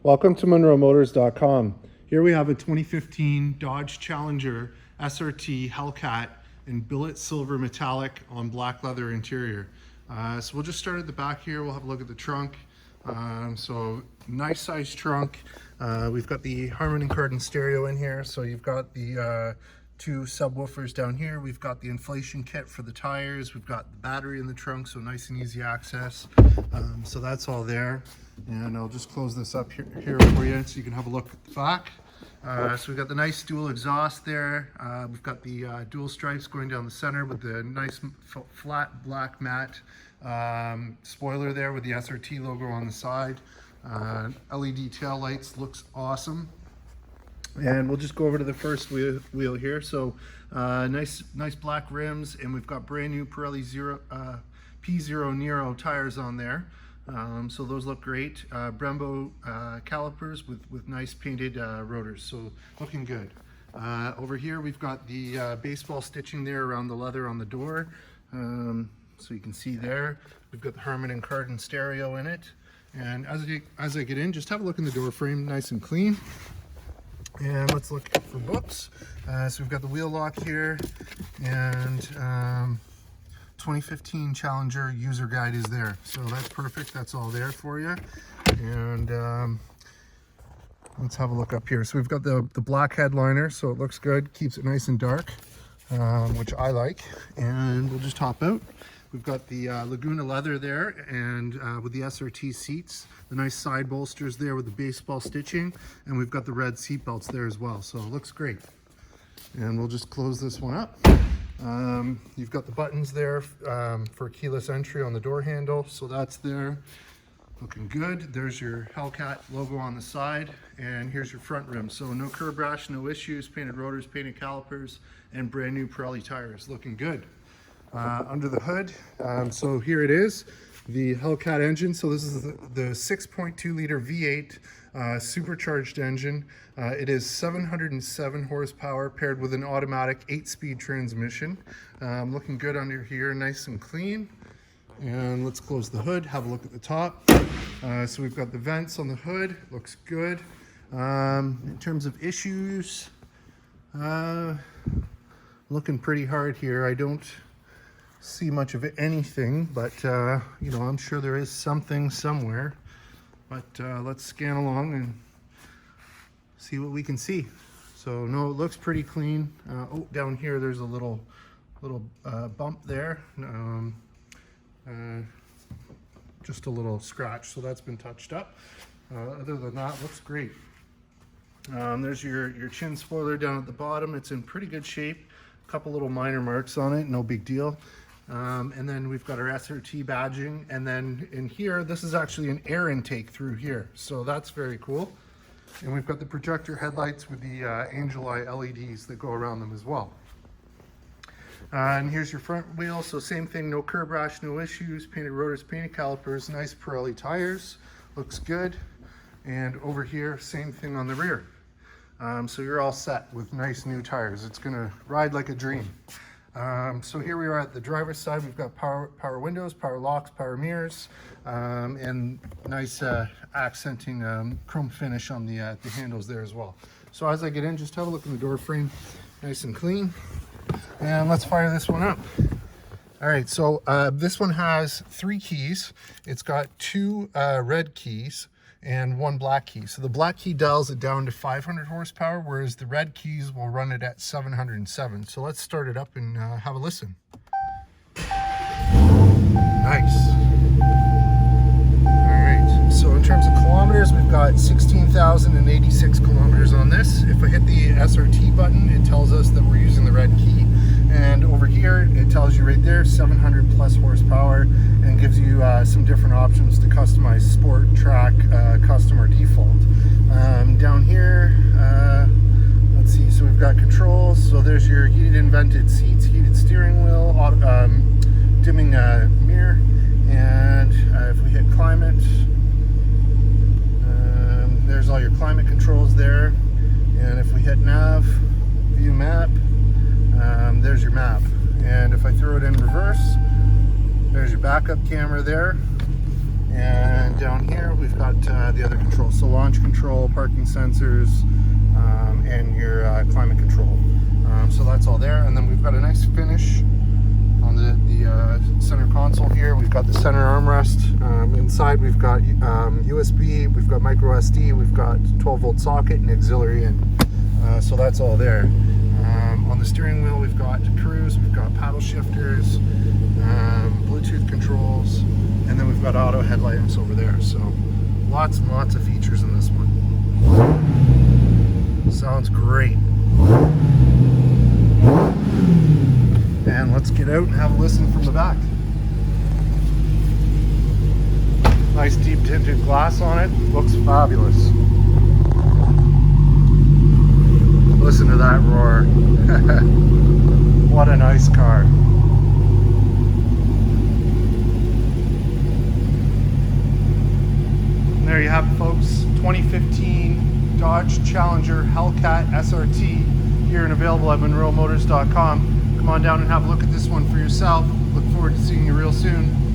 Welcome to MonroeMotors.com. Here we have a 2015 Dodge Challenger SRTHellcat in Billet Silver Metallic on black leather interior. So we'll just start at the back here. We'll have a look at the trunk. So nice size trunk. We've got the Harman Kardon stereo in here. So you've got the two subwoofers down here. We've got the inflation kit for the tires. We've got the battery in the trunk, so nice and easy access. So that's all there. And I'll just close this up here for you so you can have a look at the back. So we've got the nice dual exhaust there. We've got the dual stripes going down the center with the nice flat black matte spoiler there with the SRT logo on the side. LED tail lights, looks awesome. And we'll just go over to the first wheel here. So nice black rims, and we've got brand new Pirelli P0 Nero tires on there. So those look great. Brembo calipers with nice painted rotors, so looking good. Over here we've got the baseball stitching there around the leather on the door, so you can see there. We've got the Harman Kardon stereo in it, and as I get in, just have a look in the door frame, nice and clean. And let's look for books. So we've got the wheel lock here, and 2015 Challenger user guide is there, so that's perfect. That's all there for you. And let's have a look up here. So we've got the black headliner, so it looks good, keeps it nice and dark, which I like. And we'll just hop out. We've got the Laguna leather there, and with the SRT seats, the nice side bolsters there with the baseball stitching, and we've got the red seat belts there as well, so it looks great. And we'll just close this one up. You've got the buttons there for keyless entry on the door handle, so that's there, looking good. There's your Hellcat logo on the side, and here's your front rim. So no curb rash, no issues, painted rotors, painted calipers, and brand new Pirelli tires, looking good. Under the hood, so here it is, the Hellcat engine. So this is the 6.2 liter V8 supercharged engine. It is 707 horsepower paired with an automatic 8-speed transmission. Looking good under here, nice and clean. And let's close the hood, have a look at the top. So we've got the vents on the hood, looks good. In terms of issues, looking pretty hard here. I don't see much of anything, but you know, I'm sure there is something somewhere. But let's scan along and see what we can see. So no, it looks pretty clean. Oh, down here there's a little bump there, just a little scratch, so that's been touched up. Other than that, looks great. There's your chin spoiler down at the bottom. It's in pretty good shape. A couple little minor marks on it, no big deal. And then we've got our SRT badging, and then in here, this is actually an air intake through here, so that's very cool. And we've got the projector headlights with the angel eye LEDs that go around them as well. And here's your front wheel, so same thing, no curb rash, no issues, painted rotors, painted calipers, nice Pirelli tires, looks good. And over here, same thing on the rear. So you're all set with nice new tires. It's gonna ride like a dream. So here we are at the driver's side. We've got power windows, power locks, power mirrors, and nice accenting chrome finish on the handles there as well. So as I get in, just have a look in the door frame, nice and clean. And let's fire this one up. All right, so this one has 3 keys. It's got 2 red keys and 1 black key. So the black key dials it down to 500 horsepower, whereas the red keys will run it at 707. So let's start it up and have a listen. Nice. All right, so in terms of kilometers, we've got 16,086 kilometers on this. If I hit the SRT button, it tells us that we're using the red key. And over here, it tells you right there, 700 plus horsepower, and gives you some different options to customize sport, track, custom, or default. Down here, let's see, so we've got controls. So there's your heated and vented seats, heated steering wheel, dimming mirror, and if we hit climate, there's all your climate controls there. And if we hit nav, view map, there's your map. And if I throw it in reverse, there's your backup camera there. And down here we've got the other controls, so launch control, parking sensors, and your climate control. So that's all there. And then we've got a nice finish on the center console here. We've got the center armrest. Inside we've got USB, we've got micro SD, we've got 12-volt socket and auxiliary in. So that's all there. On the steering wheel we've got cruise, we've got paddle shifters, Bluetooth controls, and then we've got auto headlights over there. So lots and lots of features in this one. Sounds great. And let's get out and have a listen from the back. Nice deep tinted glass on it, looks fabulous. Listen to that roar. What a nice car. And there you have it, folks. 2015 Dodge Challenger Hellcat SRT here and available at MonroeMotors.com. Come on down and have a look at this one for yourself. Look forward to seeing you real soon.